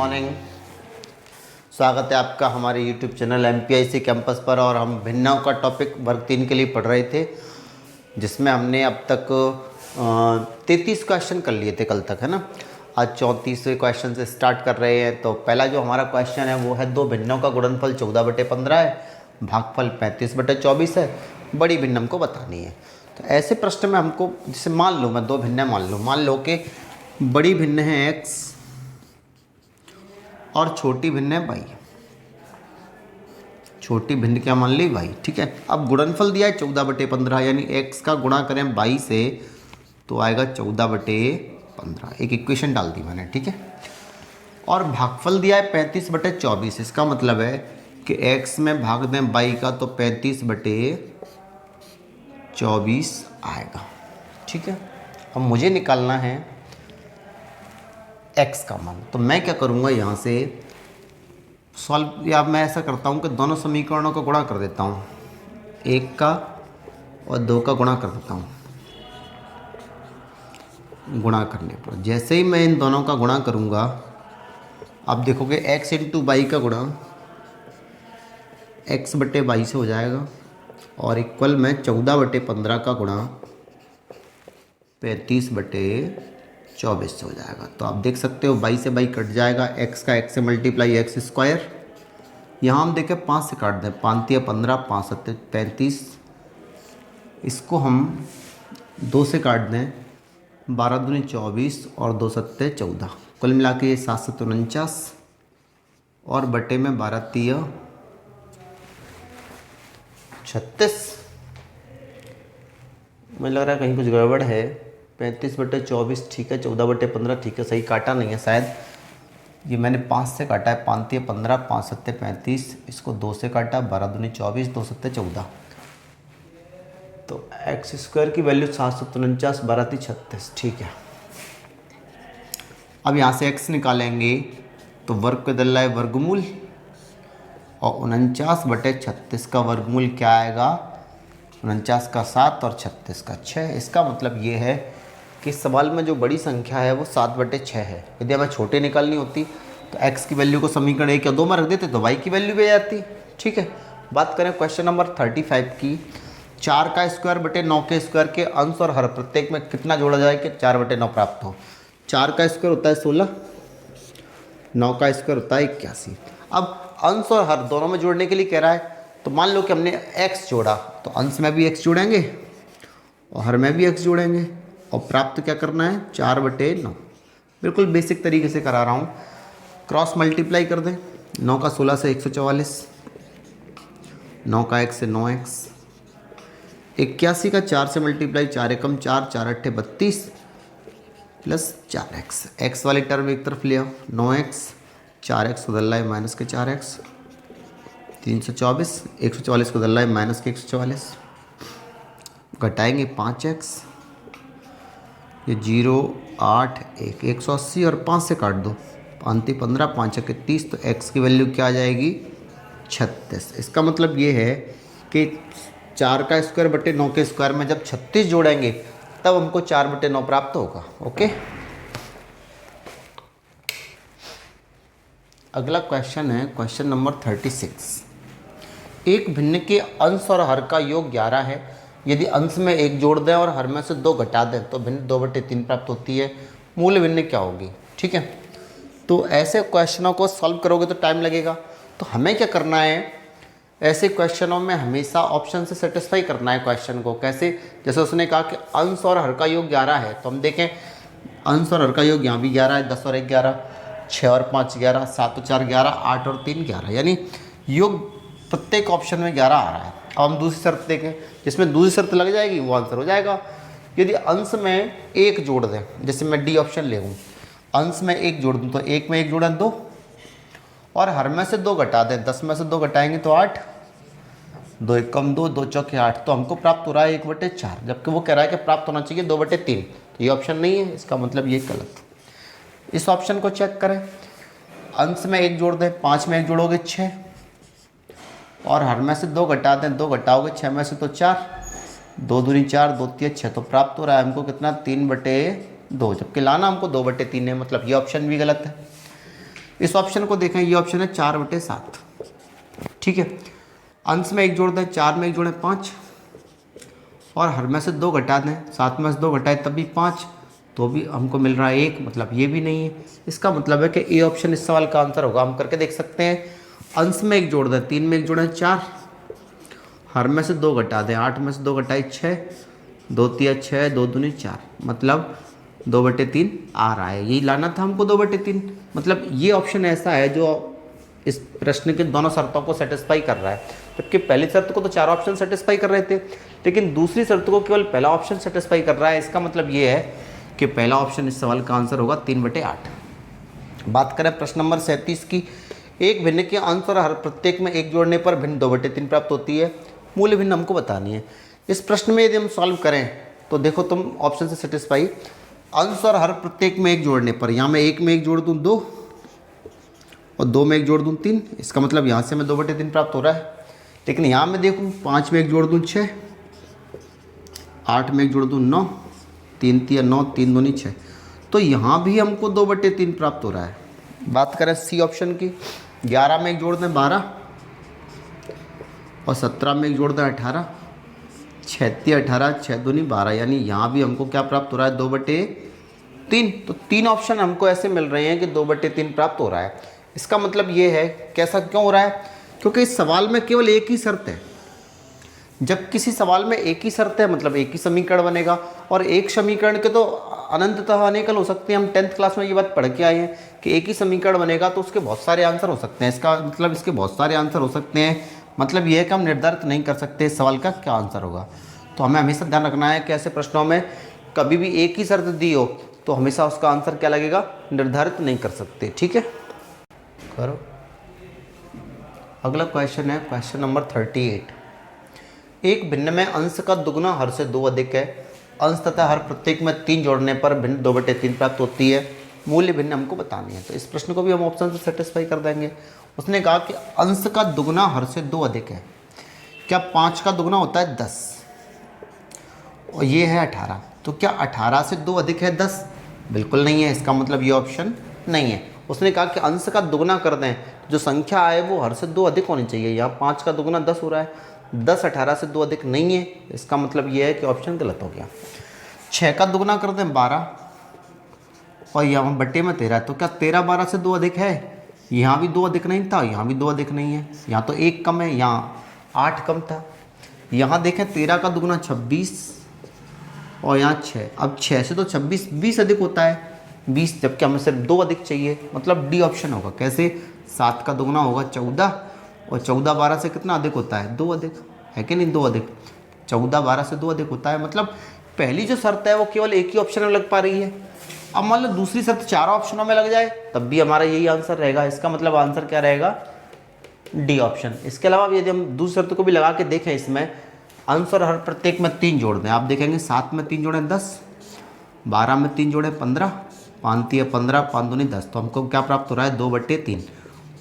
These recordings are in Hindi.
मॉर्निंग। स्वागत है आपका हमारे यूट्यूब चैनल MPIC कैंपस पर। और हम भिन्नों का टॉपिक वर्ग 3 के लिए पढ़ रहे थे, जिसमें हमने अब तक 33 क्वेश्चन कर लिए थे कल तक, है ना। आज 34वें क्वेश्चन से स्टार्ट कर रहे हैं। तो पहला जो हमारा क्वेश्चन है वो है, दो भिन्नों का गुणनफल 14/15 है, भागफल 35/24 है, बड़ी भिन्न हमको बतानी है। तो ऐसे प्रश्न में हमको, जैसे मान लो मैं दो भिन्न मान लो कि बड़ी भिन्न है x और छोटी भिन्न है y। छोटी भिन्न क्या मान ली y, ठीक है। अब गुणनफल दिया है 14/15, यानी x का गुणा करें y से तो आएगा 14/15। एक इक्वेशन डाल दी मैंने, ठीक है। और भागफल दिया है 35/24। इसका मतलब है कि x में भाग दें y का तो 35/24 आएगा, ठीक है। अब मुझे निकालना है x का मान। तो मैं क्या करूँगा, यहाँ से सॉल्व, या मैं ऐसा करता हूँ कि दोनों समीकरणों का गुणा कर देता हूँ, एक का और दो का गुणा कर देता हूँ। गुणा करने पर जैसे ही मैं इन दोनों का गुणा करूँगा, आप देखोगे x इंटू वाई का गुणा x/y से हो जाएगा, और इक्वल में 14/15 का गुणा 35/24 से हो जाएगा। तो आप देख सकते हो y से y कट जाएगा, x का x से मल्टीप्लाई x²। यहाँ हम देखें 5 से काट दें, 5 × 15, 5 × 7 35। इसको हम 2 से काट दें, 12 दूनी 24 और 2 7 14। कुल मिला के ये 7 7 49 और बटे में 12 3 36। मुझे लग रहा है कहीं कुछ गड़बड़ है। 35/24 ठीक है, 14/15 ठीक है, सही काटा नहीं है शायद। ये मैंने 5 से काटा है, 5 × 15, 5 7 35। इसको 2 से काटा, 12 दूनी 24, 2 7 14। तो x² की वैल्यू 7 7 49, 12 3 36, ठीक है। अब यहाँ से x निकालेंगे तो वर्ग को बदल रहा है वर्गमूल, और 49/36 का वर्गमूल क्या आएगा, 49 का 7 और 36 का 6। इसका मतलब ये है कि सवाल में जो बड़ी संख्या है वो 7/6 है। यदि हमें छोटे निकालनी होती तो x की वैल्यू को समीकरण 1 या 2 में रख देते तो y की वैल्यू भी आ जाती, ठीक है। बात करें क्वेश्चन नंबर 35 की। 4 का स्क्वायर बटे 9 के स्क्वायर के अंश और हर प्रत्येक में कितना जोड़ा जाए कि 4/9 प्राप्त हो। 4 का स्क्वायर होता है 16, 9 का स्क्वायर होता है 81। अब अंश और हर दोनों में जोड़ने के लिए कह रहा है, तो मान लो कि हमने x जोड़ा, तो अंश में भी x जोड़ेंगे और हर में भी x जोड़ेंगे, और प्राप्त क्या करना है 4/9। बिल्कुल बेसिक तरीके से करा रहा हूँ। क्रॉस मल्टीप्लाई कर दें, 9 का 16 से 144, 9 का 1 से 9x, 81 का 4 से मल्टीप्लाई, 4 एकम 4, 4 अट्ठे 32 प्लस 4x। x वाली टर्म एक तरफ लिया, 9x, 4x को बदल रहा है माइनस के 4x, 324, 144 को बदल रहा है माइनस के 144, घटाएंगे 5x, ये 0 8 1 180 और 5 से काट दो, 5 × 15, 5 × 30। तो x की वैल्यू क्या आ जाएगी 36। इसका मतलब ये है कि 4 का स्क्वायर बटे 9 के स्क्वायर में जब 36 जोड़ेंगे तब हमको 4/9 प्राप्त होगा। ओके, अगला क्वेश्चन है क्वेश्चन नंबर 36। एक भिन्न के अंश और हर का योग 11 है। यदि अंश में 1 जोड़ दें और हर में से 2 घटा दें तो भिन्न 2/3 प्राप्त होती है। मूल भिन्न क्या होगी, ठीक है। तो ऐसे क्वेश्चनों को सॉल्व करोगे तो टाइम लगेगा। तो हमें क्या करना है, ऐसे क्वेश्चनों में हमेशा ऑप्शन से सेटिस्फाई करना है क्वेश्चन को। कैसे, जैसे उसने कहा कि अंश और हर का योग 11 है, तो हम देखें अंश और हर का योग यहाँ भी 11 है, 10 और 1 11, 6 और 5 11, 7 और 4 11, 8 और 3 11, यानी योग प्रत्येक ऑप्शन में 11 आ रहा है। अब हम दूसरी शर्त देखें, जिसमें दूसरी शर्त लग जाएगी वो आंसर हो जाएगा। यदि अंश में 1 जोड़ दें, जैसे मैं डी ऑप्शन ले लूँ, अंश में 1 जोड़ दूँ तो 1 में 1 जोड़ा 2, और हर में से 2 घटा दें, 10 में से 2 घटाएंगे तो 8, 2 एकम 2, 2 चौके 8। तो हमको प्राप्त हो रहा है 1/4, जबकि वो कह रहा है कि प्राप्त होना चाहिए 2/3। तो ये ऑप्शन नहीं है, इसका मतलब ये गलत। इस ऑप्शन को चेक करें, अंश में 1 जोड़ दें, 5 में 1 जोड़ोगे 6, और हर में से 2 घटा दें, 2 घटाओगे 6 में से तो 4, 2 दूनी 4, 2 3 6। तो प्राप्त हो रहा है हमको कितना 3/2, जबकि लाना हमको 2/3 है, मतलब ये ऑप्शन भी गलत है। इस ऑप्शन को देखें, ये ऑप्शन है 4/7, ठीक है। अंश में 1 जोड़ दें, 4 में 1 जोड़ें 5, और हर में से 2 घटा दें, 7 में से 2 घटाए तब भी 5, तो भी हमको मिल रहा है 1, मतलब ये भी नहीं है। इसका मतलब है कि ए ऑप्शन इस सवाल का आंसर होगा। हम करके देख सकते हैं। अंश में 1 जोड़ दें, 3 में 1 जोड़ें 4, हर में से 2 घटा दें, 8 में से 2 घटाए 6, 2 तिया 6, 2 दूनी 4, मतलब 2/3 आ रहा है। यही लाना था हमको 2/3। मतलब ये ऑप्शन ऐसा है जो इस प्रश्न के दोनों शर्तों को सेटिस्फाई कर रहा है। जबकि पहली शर्त को तो 4 ऑप्शन सेटिस्फाई कर रहे थे, लेकिन दूसरी शर्त को केवल पहला ऑप्शन सेटिस्फाई कर रहा है। इसका मतलब ये है कि पहला ऑप्शन इस सवाल का आंसर होगा 3/8। बात करें प्रश्न नंबर 37 की। एक भिन्न के अंश और हर प्रत्येक में 1 जोड़ने पर भिन्न 2/3 प्राप्त होती है। मूल्य भिन्न हमको बतानी है। इस प्रश्न में यदि हम सॉल्व करें तो देखो तुम ऑप्शन से सेटिस्फाई, अंश और हर प्रत्येक में 1 जोड़ने पर, यहाँ मैं 1 में 1 जोड़ दूँ 2, और 2 में 1 जोड़ दूँ 3, इसका मतलब यहाँ से मैं 2/3 प्राप्त हो रहा है। लेकिन यहाँ मैं देखूँ 5 में 1 जोड़ दूँ 6, 8 में 1 जोड़ दूँ 9, 3 तिया 9, 3 दूनी 6, तो यहाँ भी हमको 2/3 प्राप्त हो रहा है। बात करें सी ऑप्शन की, 11 में 1 जोड़ दें 12, और 17 में 1 जोड़ दें 18, 6 तिया 18, 6 दूनी 12, यानी यहाँ भी हमको क्या प्राप्त हो रहा है 2/3। तो 3 ऑप्शन हमको ऐसे मिल रहे हैं कि 2/3 प्राप्त हो रहा है। इसका मतलब ये है, कैसा क्यों हो रहा है? क्योंकि इस सवाल में केवल एक ही शर्त है। जब किसी सवाल में एक ही शर्त है मतलब एक ही समीकरण बनेगा, और एक समीकरण के तो अनंततः अनेक हल हो सकते हैं। हम 10th क्लास में ये बात पढ़ के आए हैं कि एक ही समीकरण बनेगा तो उसके बहुत सारे आंसर हो सकते हैं। इसका मतलब इसके बहुत सारे आंसर हो सकते हैं, मतलब ये है कि हम निर्धारित नहीं कर सकते इस सवाल का क्या आंसर होगा। तो हमें हमेशा ध्यान रखना है कि ऐसे प्रश्नों में कभी भी एक ही शर्त दी हो तो हमेशा उसका आंसर क्या लगेगा, निर्धारित नहीं कर सकते। ठीक है, करो। अगला क्वेश्चन है क्वेश्चन नंबर 38। एक भिन्न में अंश का दुगना हर से 2 अधिक है। अंश तथा हर प्रत्येक में 3 जोड़ने पर भिन्न 2/3 प्राप्त होती है। मूल्य भिन्न हमको बतानी है। तो इस प्रश्न को भी हम ऑप्शन से सेटिस्फाई कर देंगे। उसने कहा कि अंश का दुगना हर से 2 अधिक है। क्या 5 का दुगना होता है 10, और ये है 18, तो क्या 18 से 2 अधिक है 10? बिल्कुल नहीं है। इसका मतलब ये ऑप्शन नहीं है। उसने कहा कि अंश का दुगना कर दें, जो संख्या आए वो हर से 2 अधिक होनी चाहिए। यहाँ 5 का दुगना 10 हो रहा है, 10 18 से 2 अधिक नहीं है। इसका मतलब ये है कि ऑप्शन गलत हो गया। 6 का दुगना कर दें 12, और यहाँ बट्टे में 13, तो क्या 13 12 से 2 अधिक है? यहाँ भी 2 अधिक नहीं था, यहाँ भी 2 अधिक नहीं है। यहाँ तो 1 कम है, यहाँ 8 कम था। यहाँ देखें 13 का दुगना 26, और यहाँ 6। अब 6 से तो 26 20 अधिक होता है 20, जबकि हमें सिर्फ 2 अधिक चाहिए। मतलब डी ऑप्शन होगा। कैसे? 7 का दुगना होगा 14, और 14 12 से कितना अधिक होता है? 2 अधिक, है कि नहीं? 2 अधिक, 14 12 से 2 अधिक होता है। मतलब पहली जो शर्त है वो केवल एक ही ऑप्शन में लग पा रही है। अब मान लो दूसरी शर्त 4 ऑप्शनों में लग जाए तब भी हमारा यही आंसर रहेगा। इसका मतलब आंसर क्या रहेगा? D option. इसके अलावा यदि हम दूसरी शर्त को भी लगा के देखें, इसमें अंश और हर प्रत्येक में 3 जोड़ दें, आप देखेंगे 7 में 3 जोड़ें 10, 12 में 3 जोड़ें 15, 5 तिया 15, 5 दूनी 10, तो हमको क्या प्राप्त हो रहा है? 2/3।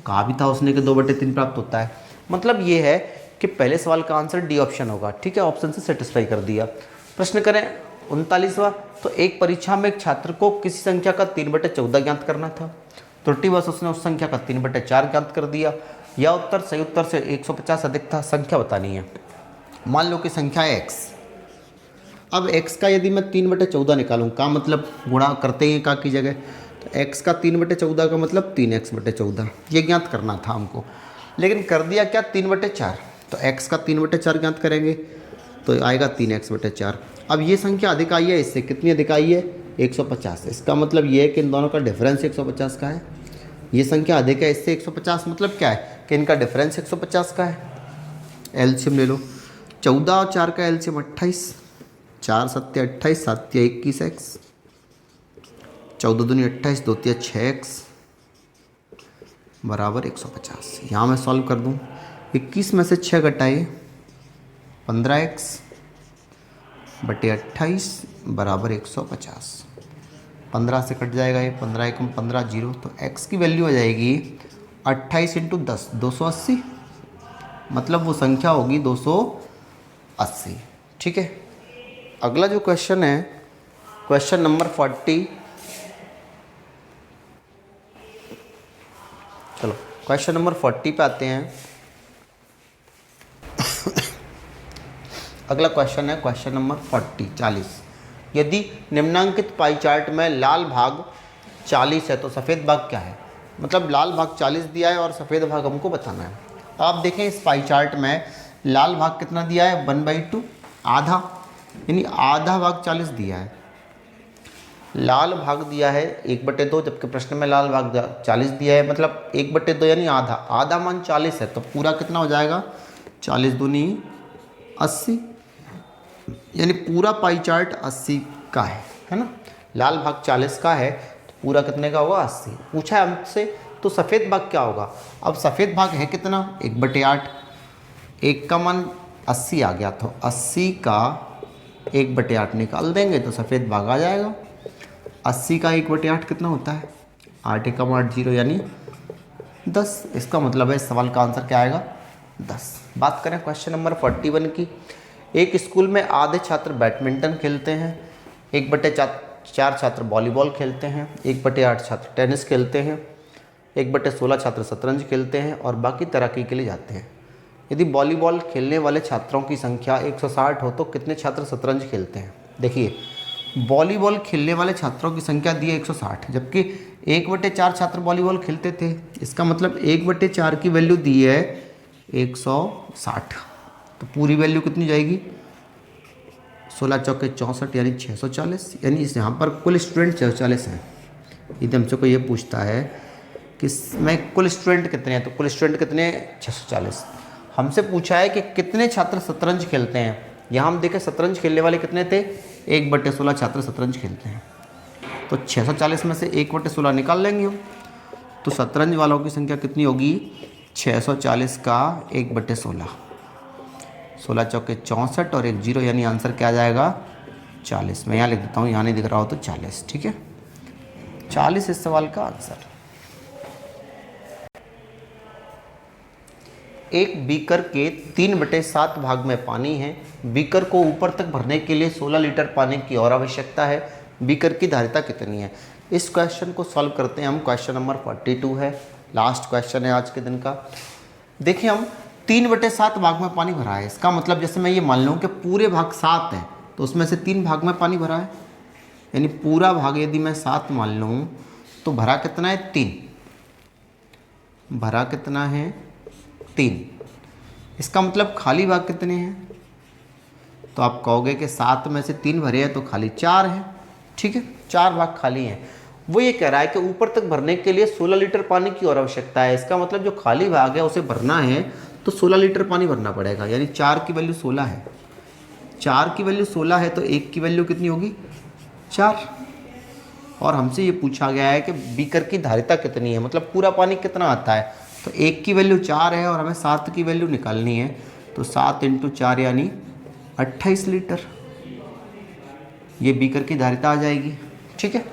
कहा भी था उसने कि 2/3 प्राप्त होता है। मतलब ये है कि पहले सवाल का आंसर डी ऑप्शन होगा। ठीक है, ऑप्शन से सेटिस्फाई कर दिया। प्रश्न करें 39वां। तो एक परीक्षा में एक छात्र को किसी संख्या का 3/14 ज्ञात करना था। त्रुटिवश उसने उस संख्या का 3/4 ज्ञात कर दिया। यह उत्तर सही उत्तर से 150 अधिक था। संख्या बतानी है। मान लो कि संख्या है x। अब x का यदि मैं 3/14 निकालूँ, का मतलब गुणा करते ही का की जगह, तो x का 3/14 का मतलब 3x/14, ये ज्ञात करना था हमको। लेकिन कर दिया क्या? 3/4। तो x का 3/4 ज्ञात करेंगे तो आएगा 3x/4। अब ये संख्या अधिक आई है, इससे कितनी अधिक आई है? 150। इसका मतलब ये है कि इन दोनों का डिफरेंस 150 का है। ये संख्या अधिक है, इससे 150, मतलब क्या है कि इनका डिफरेंस 150 का है। एलसीएम ले लो। 14 और 4 का एलसीएम 28, 4 7 28, 7 21 एक्स, 14 दूनी 28, 2 6x बराबर 150। यहाँ मैं सॉल्व कर दूँ, 21 में से 6 घटाइए 15x बटे 28 बराबर 150। 15 से कट जाएगा ये, 15 एकम 15 0, तो x की वैल्यू हो जाएगी 28 × 10 280, मतलब वो संख्या होगी 280। ठीक है, अगला जो क्वेश्चन है क्वेश्चन नंबर 40। चलो क्वेश्चन नंबर 40 पे आते हैं। अगला क्वेश्चन है क्वेश्चन नंबर 40। यदि निम्नांकित पाई चार्ट में लाल भाग 40 है तो सफ़ेद भाग क्या है। मतलब लाल भाग 40 दिया है और सफ़ेद भाग हमको बताना है। तो आप देखें इस पाई चार्ट में लाल भाग कितना दिया है 1/2, आधा, यानी आधा भाग 40 दिया है। लाल भाग दिया है 1/2, जबकि प्रश्न में लाल भाग 40 दिया है, मतलब 1/2 यानी आधा, आधा मान 40 है तो पूरा कितना हो जाएगा 40 दूनी 80, यानी पूरा पाई चार्ट 80 का है ना। लाल भाग 40 का है तो पूरा कितने का होगा 80। पूछा है हमसे तो सफ़ेद भाग क्या होगा। अब सफ़ेद भाग है कितना 1/8, 1 का मान 80 आ गया तो 80 का 1/8 निकाल देंगे तो सफ़ेद भाग आ जाएगा। 80 का 1/8 कितना होता है 8 एकम 8 0 यानी 10। इसका मतलब है इस सवाल का आंसर क्या आएगा 10। बात करें क्वेश्चन नंबर 41 की। एक स्कूल में आधे छात्र बैडमिंटन खेलते हैं, 1/4 छात्र वॉलीबॉल खेलते हैं, 1/8 छात्र टेनिस खेलते हैं, 1/16 छात्र शतरंज खेलते हैं और बाकी तैराकी के लिए जाते हैं। यदि वॉलीबॉल खेलने वाले छात्रों की संख्या 160 हो तो कितने छात्र शतरंज खेलते हैं। देखिए वॉलीबॉल खेलने वाले छात्रों की संख्या दी है 160, जबकि 1/4 छात्र वॉलीबॉल खेलते थे। इसका मतलब 1/4 की वैल्यू दी है 160, तो पूरी वैल्यू कितनी जाएगी 16 चौके 64 यानी 640, यानी इस यहाँ पर कुल स्टूडेंट 640 हैं। यदि हमसे कोई ये पूछता है कि इसमें कुल स्टूडेंट कितने हैं तो कुल स्टूडेंट कितने 640। हमसे पूछा है कि कितने छात्र शतरंज खेलते हैं। यहाँ हम देखें शतरंज खेलने वाले कितने थे 1/16 छात्र शतरंज खेलते हैं, तो 640 में से 1/16 निकाल लेंगे हम, तो शतरंज वालों की संख्या कितनी होगी 640 का 1/16, 16 चौके 64 और 1 0 यानी आंसर क्या आ जाएगा 40। मैं यहाँ लिख देता हूँ, यहाँ नहीं दिख रहा हो तो 40, ठीक है 40 इस सवाल का आंसर। एक बीकर के 3/7 भाग में पानी है। बीकर को ऊपर तक भरने के लिए 16 लीटर पानी की और आवश्यकता है। बीकर की धारिता कितनी है। इस क्वेश्चन को सॉल्व करते हैं हम। क्वेश्चन नंबर 42 है, लास्ट क्वेश्चन है आज के दिन का। देखिए हम 3/7 भाग में पानी भरा है। इसका मतलब जैसे मैं ये मान लूँ कि पूरे भाग 7 हैं तो उसमें से 3 भाग में पानी भरा है, यानी पूरा भाग यदि मैं 7 मान लूँ तो भरा कितना है 3, भरा कितना है 3। इसका मतलब खाली भाग कितने हैं, तो आप कहोगे कि 7 में से 3 भरे हैं तो खाली 4 है, ठीक है 4 भाग खाली हैं। वो ये कह रहा है कि ऊपर तक भरने के लिए 16 लीटर पानी की और आवश्यकता है। इसका मतलब जो खाली भाग है उसे भरना है तो 16 लीटर पानी भरना पड़ेगा, यानी 4 की वैल्यू 16 है, 4 की वैल्यू 16 है तो 1 की वैल्यू कितनी होगी 4। और हमसे ये पूछा गया है कि बीकर की धारिता कितनी है, मतलब पूरा पानी कितना आता है, तो 1 की वैल्यू 4 है और हमें 7 की वैल्यू निकालनी है, तो 7 × 4 यानी 28 लीटर, ये बीकर की धारिता आ जाएगी, ठीक है।